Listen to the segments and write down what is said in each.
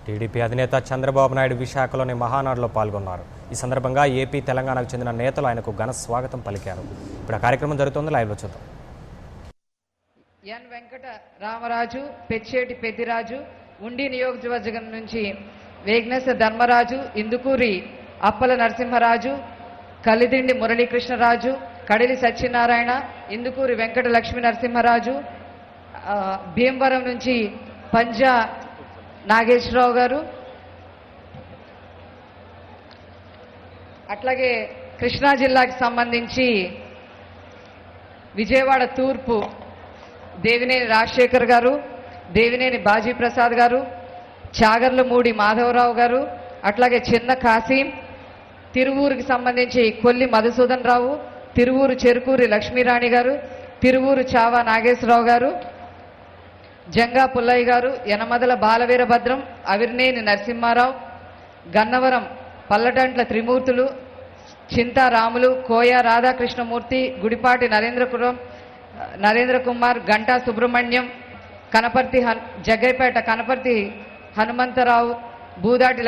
TDP అధినేత చంద్రబాబు నాయుడు విశాఖలోని మహానాడులో పాల్గొన్నారు. ఈ సందర్భంగా ఏపీ, తెలంగాణకు చెందిన నేతలు ఆయనకు ఘన స్వాగతం పలికారు. ఇప్పుడు ఆ కార్యక్రమం జరుగుతుంది, లైవ్లో చూద్దాం. ఎన్ వెంకట రామరాజు, పెచ్చేటి పెద్దిరాజు, ఉండి నియోజకవర్గం నుంచి వేగ్నేశ ధర్మరాజు, ఇందుకూరి అప్పల నరసింహరాజు, కలిదిండి మురళీకృష్ణరాజు, కడిలి సత్యనారాయణ, ఇందుకూరి వెంకట లక్ష్మీ నరసింహరాజు, భీమవరం నుంచి పంజా నాగేశ్వరరావు గారు, అట్లాగే కృష్ణా జిల్లాకి సంబంధించి విజయవాడ తూర్పు దేవినేని రాజశేఖర్ గారు, దేవినేని బాజీ ప్రసాద్ గారు, చాగర్లమూడి మాధవరావు గారు, అట్లాగే చిన్న కాసీం, తిరువూరుకి సంబంధించి కొల్లి మధుసూదన్ రావు, తిరువూరు చెరుకూరి లక్ష్మీరాణి గారు, తిరువూరు చావా నాగేశ్వరరావు గారు, జంగా పుల్లయ్య గారు, యనమదల బాలవీరభద్రం, అవిర్నేని నరసింహారావు, గన్నవరం పల్లటంట్ల త్రిమూర్తులు, చింతారాములు, కోయ రాధాకృష్ణమూర్తి, గుడిపాటి నరేంద్ర కుమార్, గంటా సుబ్రహ్మణ్యం, కనపర్తి జగ్గైపేట కనపర్తి హనుమంతరావు, బూదాటి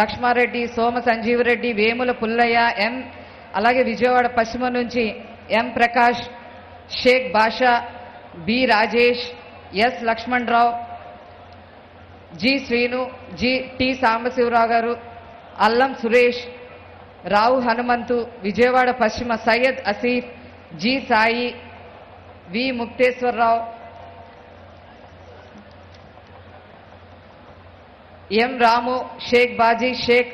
లక్ష్మారెడ్డి, సోమ సంజీవరెడ్డి, వేముల పుల్లయ్య, అలాగే విజయవాడ పశ్చిమ నుంచి M Prakash, Sheikh Basha, B Rajesh, S Lakshmanarao, G Srinu, T Sambasivarao garu, Allam Suresh, Rao Hanumanthu, Vijayawada పశ్చిమ Syed Asif, G Sai, V Mukteswararao, M Ramu, Sheikh Baji, Sheikh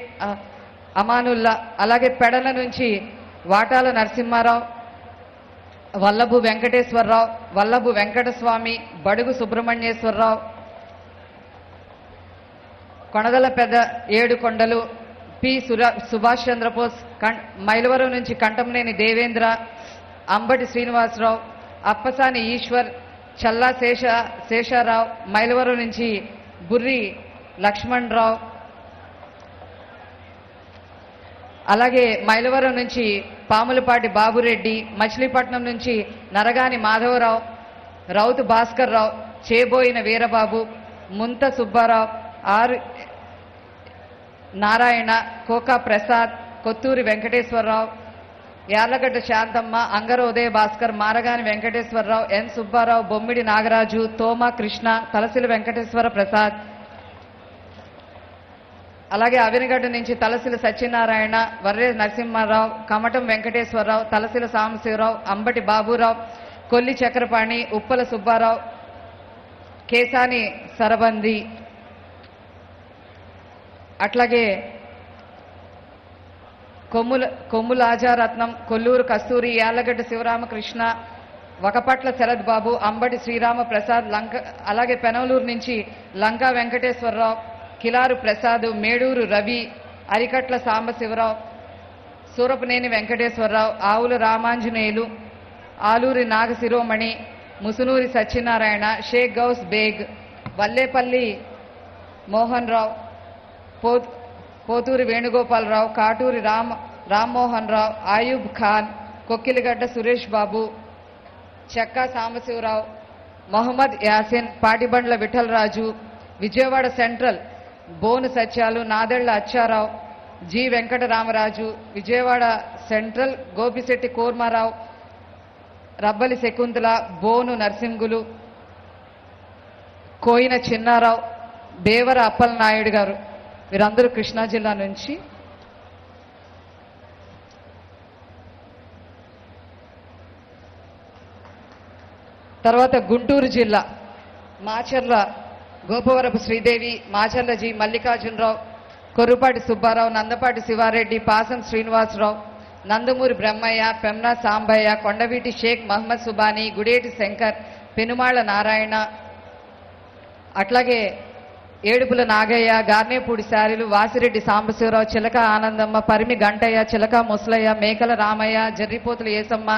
Amanullah, అలాగే పెడల నుంచి వాటాల నరసింహారావు, వల్లభు వెంకటేశ్వరరావు, వల్లభు వెంకటస్వామి, బడుగు సుబ్రహ్మణ్యేశ్వరరావు, కొనగల పెద్ద ఏడుకొండలు, పి సుభాష్ చంద్రబోస్, మైలవరం నుంచి కంటంనేని దేవేంద్ర, అంబటి శ్రీనివాసరావు, అప్పసాని ఈశ్వర్, చల్లా శేషారావు, మైలవరం నుంచి బుర్రి లక్ష్మణరావు, అలాగే మైలవరం నుంచి పాములపాటి బాబురెడ్డి, మచిలీపట్నం నుంచి నరగాని మాధవరావు, రౌతు భాస్కర్ రావు, చేబోయిన వీరబాబు, ముంత సుబ్బారావు, ఆర్ నారాయణ, కోకా ప్రసాద్, కొత్తూరి వెంకటేశ్వరరావు, యార్లగడ్డ శాంతమ్మ, అంగర ఉదయ భాస్కర్, మారగాని వెంకటేశ్వరరావు, ఎన్ సుబ్బారావు, బొమ్మిడి నాగరాజు, తోమా కృష్ణ, తలసిల వెంకటేశ్వర ప్రసాద్, అలాగే అవినగడ్డ నుంచి తలసిల సత్యనారాయణ, వర్రే నరసింహారావు, కమటం వెంకటేశ్వరరావు, తలసిల సాంబశివరావు, అంబటి బాబురావు, కొల్లి చక్రపాణి, ఉప్పల సుబ్బారావు, కేసాని సరబంది, అట్లాగే కొమ్ముల ఆజారత్నం, కొల్లూరు కస్తూరి, యార్లగడ్డ శివరామకృష్ణ, వకపట్ల శరత్ బాబు, అంబటి శ్రీరామ ప్రసాద్, అలాగే పెనవలూరు నుంచి లంకా వెంకటేశ్వరరావు, కిలారు ప్రసాద్, మేడూరు రవి, అరికట్ల సాంబశివరావు, సూరపనేని వెంకటేశ్వరరావు, ఆవుల రామాంజనేయులు, ఆలూరి నాగశిరోమణి, ముసునూరి సత్యనారాయణ, షేక్ గౌస్ బేగ్, వల్లేపల్లి మోహన్ రావు, పోతూరి వేణుగోపాలరావు, కాటూరి రామ్మోహన్ రావు, ఆయూబ్ ఖాన్, కొక్కిలిగడ్డ సురేష్ బాబు, చెక్కా సాంబశివరావు, మొహమ్మద్ యాసిన్, పాటిబండ్ల విఠలరాజు, విజయవాడ సెంట్రల్ బోను సత్యాలు, నాదెళ్ల అచ్చారావు, జి వెంకటరామరాజు, విజయవాడ సెంట్రల్ గోపిశెట్టి కూర్మారావు, రబ్బలి శకుంతల, బోను నర్సింగులు, కోయిన చిన్నారావు, దేవర అప్పలనాయుడు గారు, వీరందరూ కృష్ణా జిల్లా నుంచి. తర్వాత గుంటూరు జిల్లా మాచర్ల గోపవరపు శ్రీదేవి, మాచర్ల జి మల్లికార్జునరావు, కొర్రుపాటి సుబ్బారావు, నందపాటి శివారెడ్డి, పాసం శ్రీనివాసరావు, నందమూరి బ్రహ్మయ్య, పెమ్నా సాంబయ్య, కొండవీటి షేక్ మహమ్మద్ సుబానీ, గుడేటి శంకర్, పెనుమాళ్ల నారాయణ, అట్లాగే ఏడుపుల నాగయ్య, గార్నేపూడి శారీలు, వాసిరెడ్డి సాంబశివరావు, చిలక ఆనందమ్మ, పరిమి గంటయ్య, చిలక ముసలయ్య, మేకల రామయ్య, జర్రిపోతుల ఏసమ్మ,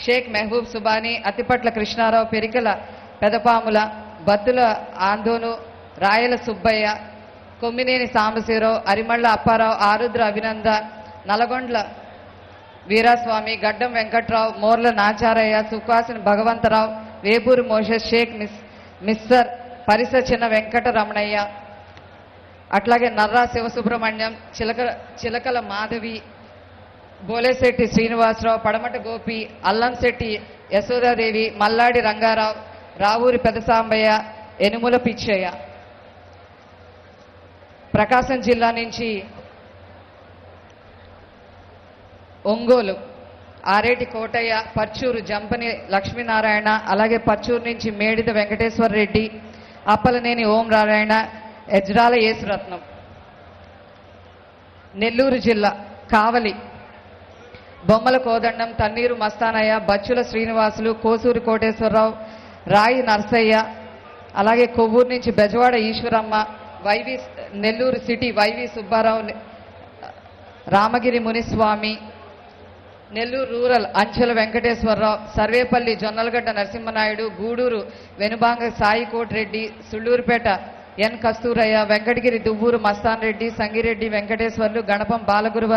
షేక్ మెహబూబ్ సుబానీ, అతిపట్ల కృష్ణారావు, పెరికల పెదపాముల, బత్తుల ఆందోను, రాయల సుబ్బయ్య, కొమ్మినేని సాంబశివరావు, అరిమళ్ళ అప్పారావు, ఆరుద్ర అభినంద, నల్గొండ్ల వీరాస్వామి, గడ్డం వెంకట్రావు, మోర్ల నాచారయ్య, సుఖాసిని భగవంతరావు, వేపూరి మోషే, షేక్ మిస్సర్, పరిస చిన్న వెంకటరమణయ్య, అట్లాగే నర్రా శివసుబ్రహ్మణ్యం, చిలకల మాధవి, బోలేశెట్టి శ్రీనివాసరావు, పడమట గోపి, అల్లంశెట్టి యశోదాదేవి, మల్లాడి రంగారావు, రావూరి పెదసాంబయ్య, ఎనుముల పిచ్చయ్య. ప్రకాశం జిల్లా నుంచి ఒంగోలు ఆరేటి కోటయ్య, పర్చూరు జంపని లక్ష్మీనారాయణ, అలాగే పర్చూరు నుంచి మేడిద వెంకటేశ్వర రెడ్డి, అప్పలనేని ఓం నారాయణ, ఎజ్రాల యేసురత్నం. నెల్లూరు జిల్లా కావలి బొమ్మల కోదండం, తన్నీరు మస్తానయ్య, బచ్చుల శ్రీనివాసులు, కోసూరి కోటేశ్వరరావు, రాయి నర్సయ్య, అలాగే కొవ్వూరు నుంచి Bezawada Eswaramma, Nellore city YV Subbarao, Ramagiri Muniswamy, Nellore rural Anchela Venkateswararao, Sarvepalli Jonnalagadda Narasimha Naidu, Gudur వెనుబాంగ సాయికోట్ Reddy, Sullurpeta ఎన్ కస్తూరయ్య, వెంకటగిరి దువ్వూరు మస్తాన్ రెడ్డి, సంగిరెడ్డి వెంకటేశ్వర్లు, గణపం బాలగురువ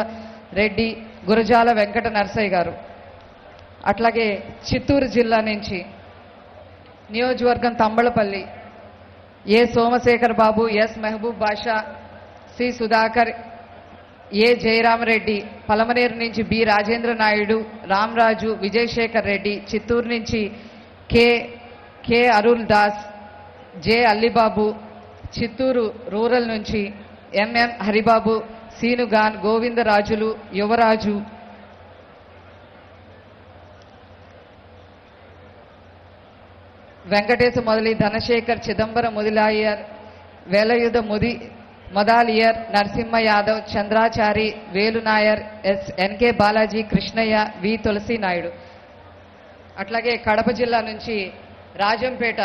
రెడ్డి, గురజాల వెంకట నరసయ్య గారు. అట్లాగే చిత్తూరు జిల్లా నుంచి నియోజకవర్గం Thamballapalle A Somasekhar Babu, S Mehaboob Basha, C Sudhakar, A Jayaramareddy, Palamaner నుంచి బి రాజేంద్ర నాయుడు, రామరాజు, విజయశేఖర్ రెడ్డి, చిత్తూరు నుంచి K Arul Das, J Allibabu, Chittoor rural నుంచి MM Haribabu, Seenugan, Govindarajulu, Yuvaraju. Venkatesa Mudali, Dhanasekhar, Chidambaram Mudaliar, Velayudha Mudaliar, Narasimha Yadav, Chandrachari, Velunair, NK Balaji, Krishnaiah, V Tulasi Naidu. అట్లాగే కడప జిల్లా నుంచి రాజంపేట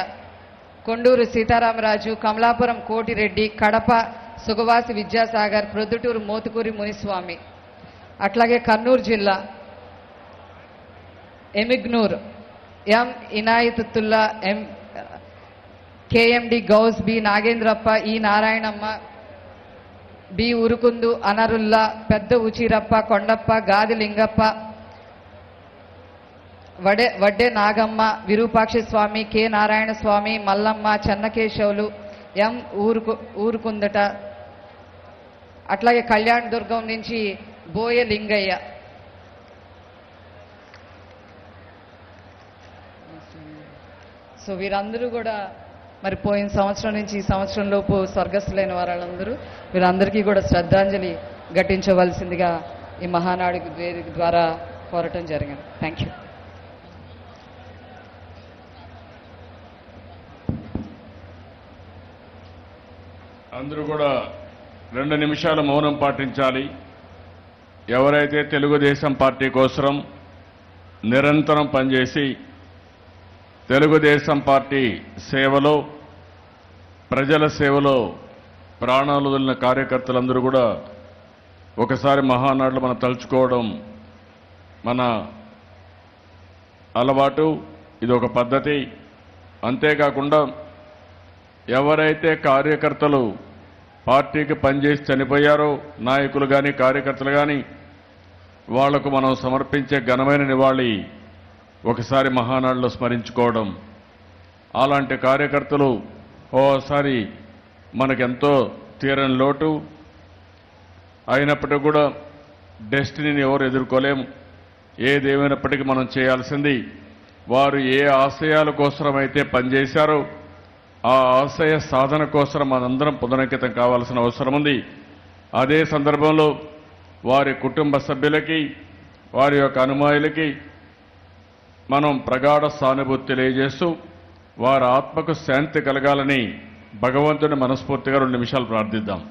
కొండూరు సీతారామరాజు, కమలాపురం కోటిరెడ్డి, కడప సుగవాసి విద్యాసాగర్, ప్రొద్దుటూరు మోతుకూరి మునిస్వామి. అట్లాగే కర్నూలు జిల్లా ఎమిగ్నూర్ ఎం ఇనాయతుల్లా, కేఎండి గౌస్, బి నాగేంద్రప్ప, ఈ నారాయణమ్మ, బి ఉరుకుందు, అనరుల్లా, పెద్ద ఉచిరప్ప, కొండప్ప, గాది లింగప్ప, వడ్డే నాగమ్మ, విరూపాక్షి స్వామి, కె నారాయణ స్వామి, మల్లమ్మ, చెన్నకేశవులు, ఎం ఊరుకుందట. అట్లాగే కళ్యాణ్ దుర్గం నుంచి బోయ లింగయ్య. సో వీరందరూ కూడా మరి పోయిన సంవత్సరం నుంచి ఈ సంవత్సరం లోపు స్వర్గస్థులైన వారందరూ వీరందరికీ కూడా శ్రద్ధాంజలి ఘటించవలసిందిగా ఈ మహానాడు వేదిక ద్వారా కోరటం జరిగింది. Thank you. అందరూ కూడా 2 నిమిషాల మౌనం పాటించాలి. ఎవరైతే తెలుగుదేశం పార్టీ కోసం నిరంతరం పనిచేసి తెలుగుదేశం పార్టీ సేవలో, ప్రజల సేవలో ప్రాణాలు వదిలిన కార్యకర్తలందరూ కూడా ఒకసారి మహానాడులో మనం తలుచుకోవడం మన అలవాటు, ఇది ఒక పద్ధతి. అంతేకాకుండా ఎవరైతే కార్యకర్తలు పార్టీకి పనిచేసి చనిపోయారో, నాయకులు కానీ కార్యకర్తలు కానీ, వాళ్లకు మనం సమర్పించే ఘనమైన నివాళి ఒకసారి మహానాడులో స్మరించుకోవడం. అలాంటి కార్యకర్తలు ఓసారి మనకెంతో తీరని లోటు. అయినప్పటికీ కూడా డెస్టినీని ఎవరు ఎదుర్కోలేము. ఏదేమైనప్పటికీ మనం చేయాల్సింది, వారు ఏ ఆశయాల కోసమైతే పనిచేశారో ఆ ఆశయ సాధన కోసం మనందరం పునరంకితం కావాల్సిన అవసరం ఉంది. అదే సందర్భంలో వారి కుటుంబ సభ్యులకి, వారి యొక్క అనుమాయులకి మనం ప్రగాఢ సానుభూతి తెలియజేస్తూ వారి ఆత్మకు శాంతి కలగాలని భగవంతుని మనస్ఫూర్తిగా 2 నిమిషాలు ప్రార్థిద్దాం.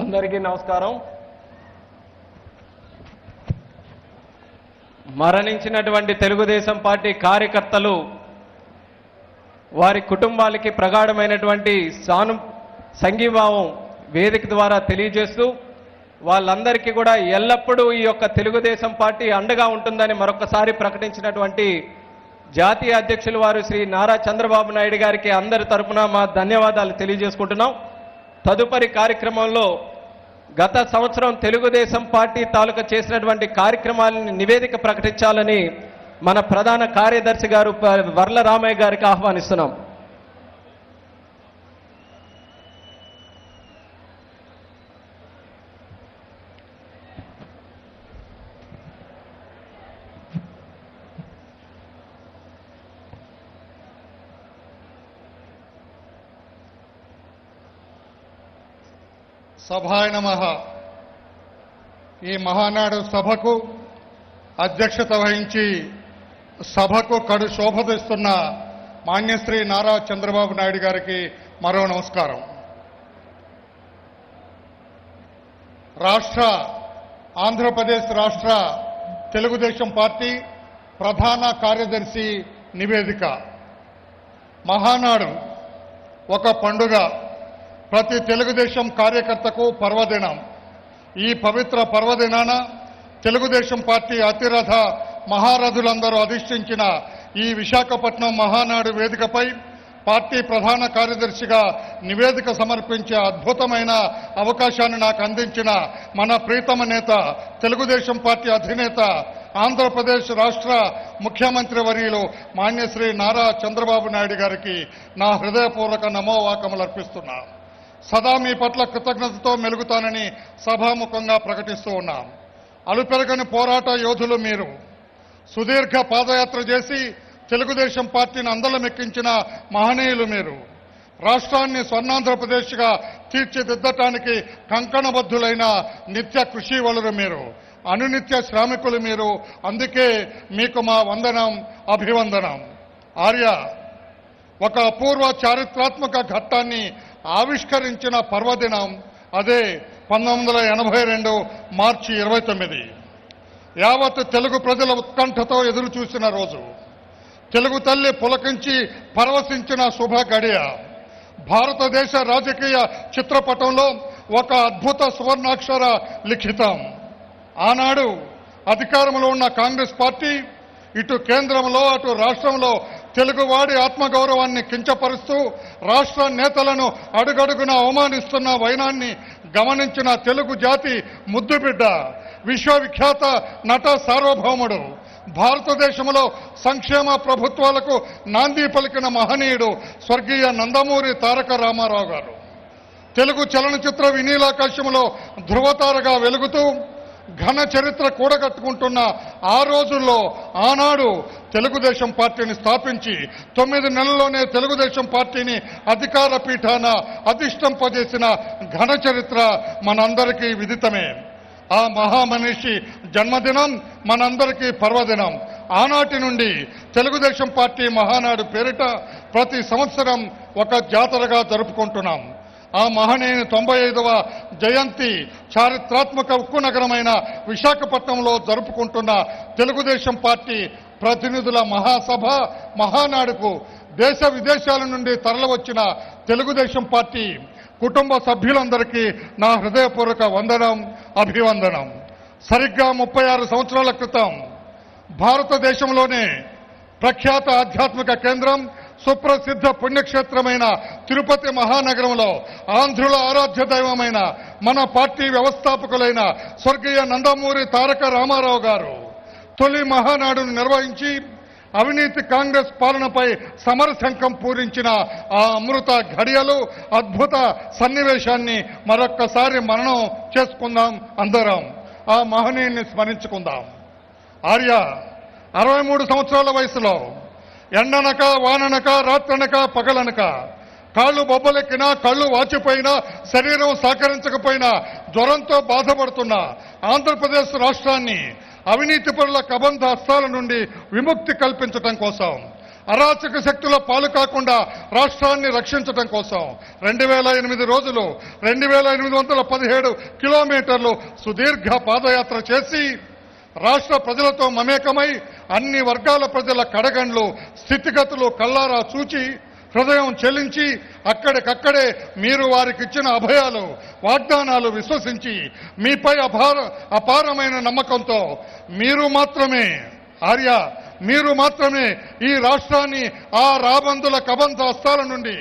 అందరికీ నమస్కారం. మరణించినటువంటి తెలుగుదేశం పార్టీ కార్యకర్తలు వారి కుటుంబాలకి ప్రగాఢమైనటువంటి సంఘీభావం వేదిక ద్వారా తెలియజేస్తూ వాళ్ళందరికీ కూడా ఎల్లప్పుడూ ఈ యొక్క తెలుగుదేశం పార్టీ అండగా ఉంటుందని మరొకసారి ప్రకటించినటువంటి జాతీయ అధ్యక్షులు వారు శ్రీ నారా చంద్రబాబు నాయుడు గారికి అందరి తరపున మా ధన్యవాదాలు తెలియజేసుకుంటున్నాం. తదుపరి కార్యక్రమంలో గత సంవత్సరం తెలుగుదేశం పార్టీ తాలూకా చేసినటువంటి కార్యక్రమాలను నివేదిక ప్రకటించాలని మన ప్రధాన కార్యదర్శి గారు వర్ల రామయ్య గారికి ఆహ్వానిస్తున్నాం. సభాయ నమః. ఈ మహానాడు సభకు అధ్యక్షత వహించి సభకు కడు శోభదిస్తున్న మాన్యశ్రీ నారా చంద్రబాబు నాయుడు గారికి మరో నమస్కారం. ఆంధ్రప్రదేశ్ రాష్ట్ర తెలుగుదేశం పార్టీ ప్రధాన కార్యదర్శి నివేదిక. మహానాడు ఒక పండుగ, ప్రతి తెలుగుదేశం కార్యకర్తకు పర్వదినం. ఈ పవిత్ర పర్వదినాన తెలుగుదేశం పార్టీ అతిరథ మహారథులందరూ అధిష్ఠించిన ఈ విశాఖపట్నం మహానాడు వేదికపై పార్టీ ప్రధాన కార్యదర్శిగా నివేదిక సమర్పించే అద్భుతమైన అవకాశాన్ని నాకు అందించిన మన ప్రీతమ నేత, తెలుగుదేశం పార్టీ అధినేత, ఆంధ్రప్రదేశ్ రాష్ట్ర ముఖ్యమంత్రి వర్యులు మాన్యశ్రీ నారా చంద్రబాబు నాయుడు గారికి నా హృదయపూర్వక నమోవాకములు అర్పిస్తున్నా. సదా మీ పట్ల కృతజ్ఞతతో మెలుగుతానని సభాముఖంగా ప్రకటిస్తూ ఉన్నాం. అలుపెరగని పోరాట యోధులు మీరు. సుదీర్ఘ పాదయాత్ర చేసి తెలుగుదేశం పార్టీని అందలమెక్కించిన మహనీయులు మీరు. రాష్ట్రాన్ని స్వర్ణాంధ్రప్రదేశ్గా తీర్చిదిద్దటానికి కంకణబద్ధులైన నిత్య కృషివలురు మీరు. అనునిత్య శ్రామికులు మీరు. అందుకే మీకు మా వందనం, అభివందనం. ఆర్య, ఒక అపూర్వ చారిత్రాత్మక ఘట్టాన్ని ఆవిష్కరించిన పర్వదినం అదే 1982 మార్చి 29. యావత్ తెలుగు ప్రజల ఉత్కంఠతో ఎదురు చూసిన రోజు. తెలుగు తల్లి పులకించి పరవశించిన శుభ గడియ. భారతదేశ రాజకీయ చిత్రపటంలో ఒక అద్భుత సువర్ణాక్షర లిఖితం. ఆనాడు అధికారంలో ఉన్న కాంగ్రెస్ పార్టీ ఇటు కేంద్రంలో అటు రాష్ట్రంలో తెలుగువాడి ఆత్మగౌరవాన్ని కించపరుస్తూ రాష్ట్ర నేతలను అడుగడుగున అవమానిస్తున్న వైనాన్ని గమనించిన తెలుగు జాతి ముద్దుబిడ్డ, విశ్వవిఖ్యాత నట సార్వభౌముడు, భారతదేశంలో సంక్షేమ ప్రభుత్వాలకు నాంది పలికిన మహనీయుడు స్వర్గీయ నందమూరి తారక రామారావు గారు తెలుగు చలనచిత్ర వినీలాకాశంలో ధృవతారగా వెలుగుతూ ఘన చరిత్ర కూడగట్టుకుంటున్న ఆ రోజుల్లో ఆనాడు తెలుగుదేశం పార్టీని స్థాపించి 9 నెలల్లోనే తెలుగుదేశం పార్టీని అధికార పీఠాన అధిష్ఠింపజేసిన ఘన చరిత్ర మనందరికీ విదితమే. ఆ మహామనిషి జన్మదినం మనందరికీ పర్వదినం. ఆనాటి నుండి తెలుగుదేశం పార్టీ మహానాడు పేరిట ప్రతి సంవత్సరం ఒక జాతరగా జరుపుకుంటున్నాం. ఆ మహనీయుని 95వ జయంతి చారిత్రాత్మక ఉక్కు నగరమైన విశాఖపట్నంలో జరుపుకుంటున్న తెలుగుదేశం పార్టీ ప్రతినిధుల మహాసభ మహానాడుకు దేశ విదేశాల నుండి తరలివచ్చిన తెలుగుదేశం పార్టీ కుటుంబ సభ్యులందరికీ నా హృదయపూర్వక వందనం, అభివందనం. సరిగ్గా 36 సంవత్సరాల క్రితం భారతదేశంలోనే ప్రఖ్యాత ఆధ్యాత్మిక కేంద్రం, సుప్రసిద్ధ పుణ్యక్షేత్రమైన తిరుపతి మహానగరంలో ఆంధ్రుల ఆరాధ్య దైవమైన మన పార్టీ వ్యవస్థాపకులైన స్వర్గీయ నందమూరి తారక రామారావు గారు తొలి మహానాడును నిర్వహించి అవినీతి కాంగ్రెస్ పాలనపై సమరశంఖం పూరించిన ఆ అమృత ఘడియలు, అద్భుత సన్నివేశాన్ని మరొక్కసారి మననం చేసుకుందాం. అందరం ఆ మహనీయుని స్మరించుకుందాం. ఆర్య 63 సంవత్సరాల వయసులో ఎండనక వాననక రాత్రనక పగలనక కాళ్ళు బొబ్బలెక్కినా కళ్ళు వాచిపోయినా శరీరం సహకరించకపోయినా జ్వరంతో బాధపడుతున్న ఆంధ్రప్రదేశ్ రాష్ట్రాన్ని అవినీతి పరుల కబంధ హస్తాల నుండి విముక్తి కల్పించడం కోసం అరాచక శక్తుల పాలు కాకుండా రాష్ట్రాన్ని రక్షించడం కోసం 2008 రోజులు 2817 కిలోమీటర్లు సుదీర్ఘ పాదయాత్ర చేసి రాష్ట్ర ప్రజలతో మమేకమై అన్ని వర్గాల ప్రజల కడగండ్లు స్థితిగతులు కల్లారా చూచి హృదయం చెల్లించి అక్కడికక్కడే మీరు వారికి ఇచ్చిన అభయాలు వాగ్దానాలు విశ్వసించి మీపై అపారమైన నమ్మకంతో మీరు మాత్రమే ఈ రాష్ట్రాన్ని ఆ రాబందుల కబంధ హస్తాల నుండి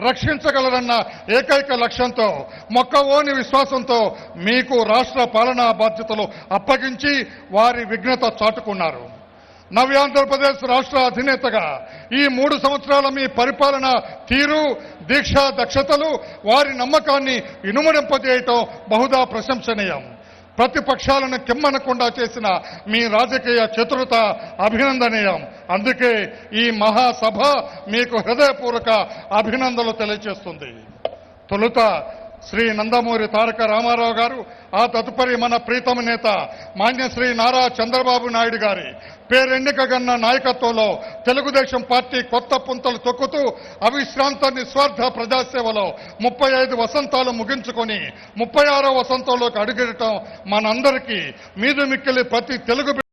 రక్షించగలరన్న ఏకైక లక్ష్యంతో మొక్కవోని విశ్వాసంతో మీకు రాష్ట్ర పాలనా బాధ్యతలు అప్పగించి వారి విఘ్నత చాటుకున్నారు. నవ్యాంధ్రప్రదేశ్ రాష్ట్ర అధినేతగా ఈ 3 సంవత్సరాల మీ పరిపాలన తీరు, దీక్ష, దక్షతలు వారి నమ్మకాన్ని ఇనుమడింపజేయటం బహుదా ప్రశంసనీయం. ప్రతిపక్షాలను కిమ్మనకుండా చేసిన మీ రాజకీయ చతురత అభినందనీయం. అందుకే ఈ మహాసభ మీకు హృదయపూర్వక అభినందనలు తెలియజేస్తుంది. తొలుత శ్రీ నందమూరి తారక రామారావు గారు, ఆ తదుపరి మన ప్రీతమ నేత మాన్యశ్రీ నారా చంద్రబాబు నాయుడు గారి పేరెన్నికగన్న నాయకత్వంలో తెలుగుదేశం పార్టీ కొత్త పుంతలు తొక్కుతూ అవిశ్రాంత నిస్వార్థ ప్రజాసేవలో 35 వసంతాలు ముగించుకొని 36వ వసంతంలోకి అడుగెడటం మనందరికీ మీద మిక్కిలి ప్రతి తెలుగు